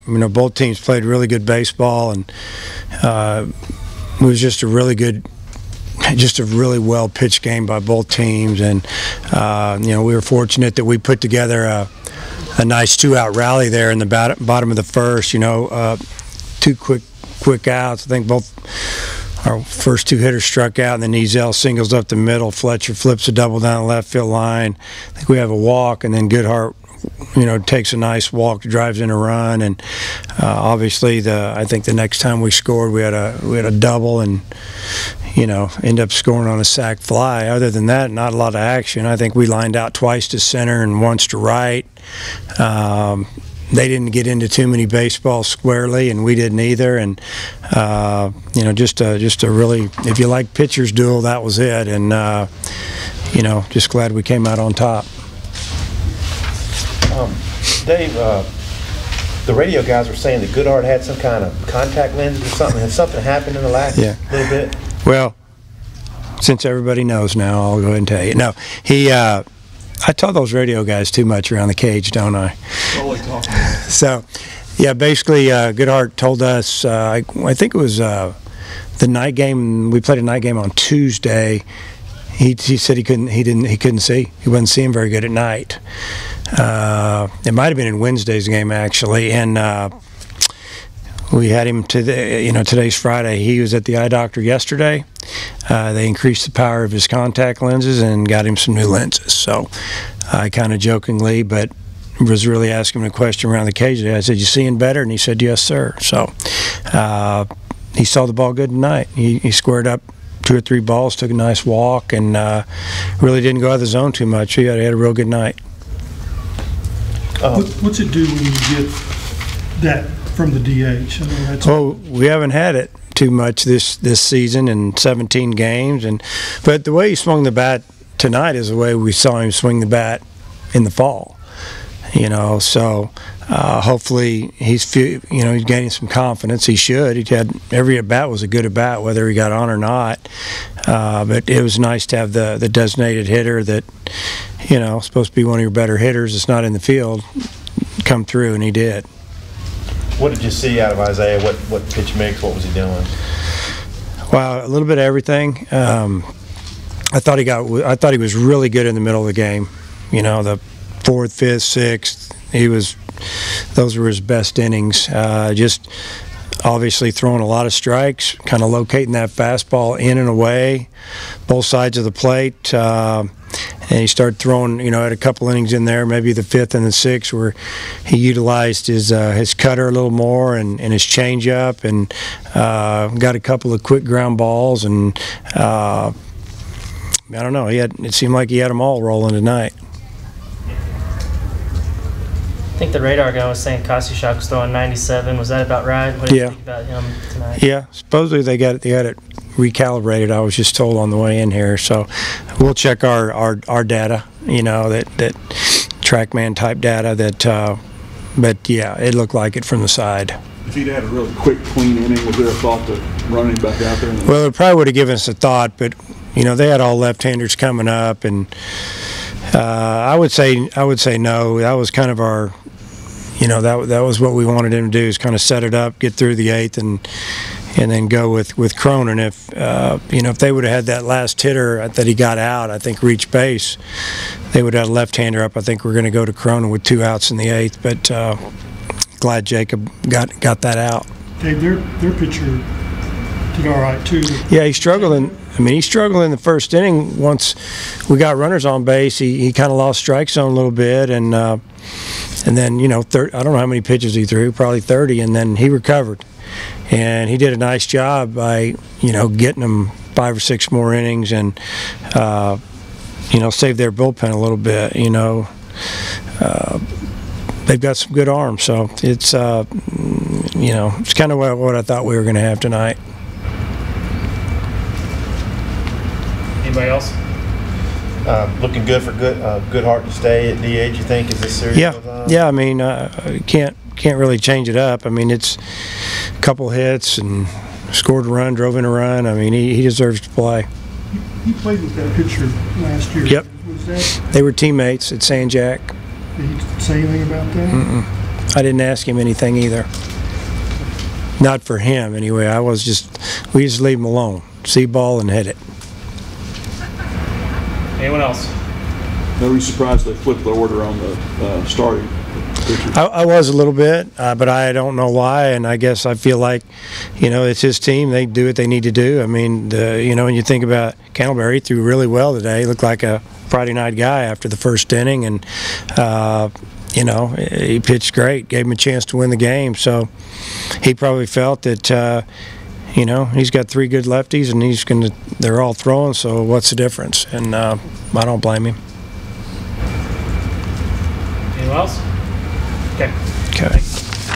both teams played really good baseball, and it was just a really well pitched game by both teams. And we were fortunate that we put together a nice 2-out rally there in the bottom of the first. 2 quick outs. I think both our first 2 hitters struck out, and then Ezel singles up the middle. Fletcher flips a double down the left field line. I think we have a walk, and then Goodhart takes a nice walk, drives in a run, and obviously I think the next time we scored, we had a double, and end up scoring on a sac fly. Other than that, not a lot of action. I think we lined out twice to center and once to right. They didn't get into too many baseballs squarely, and we didn't either. And just a really, if you like pitchers duel, that was it. And just glad we came out on top. Dave, the radio guys were saying that Goodhart had some kind of contact lenses or something. Has something happened in the last little bit? Well, since everybody knows now, I'll go ahead and tell you. No, I tell those radio guys too much around the cage, don't I? Always talking. So, yeah, basically, Goodhart told us, I think it was the night game. We played a night game on Tuesday. He said he couldn't see. He wasn't seeing very good at night. It might have been in Wednesday's game, actually, and we had him today's Friday. He was at the eye doctor yesterday. They increased the power of his contact lenses and got him some new lenses. So I kind of jokingly, but was really asking him a question around the cage today. I said, "You seeing better?" And he said, "Yes, sir." So he saw the ball good tonight. He squared up 2 or 3 balls, took a nice walk, and really didn't go out of the zone too much. He had a real good night. What's it do when you get that from the DH? We haven't had it too much this season in 17 games, but the way he swung the bat tonight is the way we saw him swing the bat in the fall. So hopefully he's gaining some confidence. He should. He had every at bat was a good at bat, whether he got on or not. But it was nice to have the designated hitter that supposed to be one of your better hitters that's not in the field come through, and he did. What did you see out of Isaiah? What pitch mix? What was he doing? Well, a little bit of everything. I thought he was really good in the middle of the game. The 4th, 5th, 6th. Those were his best innings. Just obviously throwing a lot of strikes, kind of locating that fastball in and away, both sides of the plate. And he started throwing, had a couple innings in there, maybe the 5th and the 6th, where he utilized his cutter a little more and his changeup, and got a couple of quick ground balls. And I don't know, it seemed like he had them all rolling tonight. I think the radar guy was saying Kossischak was throwing 97. Was that about right? What did you think about him tonight? Yeah, supposedly they had it recalibrated. I was just told on the way in here, so we'll check our data. That TrackMan type data. But yeah, it looked like it from the side. If he'd had a really quick, clean inning, was there a thought to running back out there? Well, it probably would have given us a thought, but they had all left-handers coming up, and I would say no. That was kind of our. That was what we wanted him to do, is kind of set it up, get through the 8th, and then go with Cronin. If if they would have had that last hitter that he got out, I think reach base, they would have had a left-hander up. I think we're going to go to Cronin with 2 outs in the 8th, but glad Jacob got that out. Dave, their pitcher did all right too. Yeah, he struggled in the first inning. Once we got runners on base, he kind of lost strike zone a little bit, and then I don't know how many pitches he threw, probably 30, and then he recovered, and he did a nice job by getting them 5 or 6 more innings, and save their bullpen a little bit. They've got some good arms, so it's it's kind of what I thought we were going to have tonight. Anybody else? Looking good for Goodhart to stay at DH. You think as this series goes on? Yeah. I mean, can't really change it up. I mean, it's a couple hits and scored a run, drove in a run. I mean, he deserves to play. He played with that pitcher last year. Yep. They were teammates at San Jack. Did he say anything about that? Mm-mm. I didn't ask him anything either. Not for him, anyway. We just leave him alone. See ball and hit it. Anyone else? Now, were you surprised they flipped the order on the starting pitcher? I was a little bit, but I don't know why, and I guess I feel like, it's his team. They do what they need to do. I mean, when you think about Campbell, he threw really well today. He looked like a Friday night guy after the first inning, and he pitched great, gave him a chance to win the game. So he probably felt that, he's got 3 good lefties, and they're all throwing, so what's the difference? And I don't blame him. Anyone else? Okay. Okay.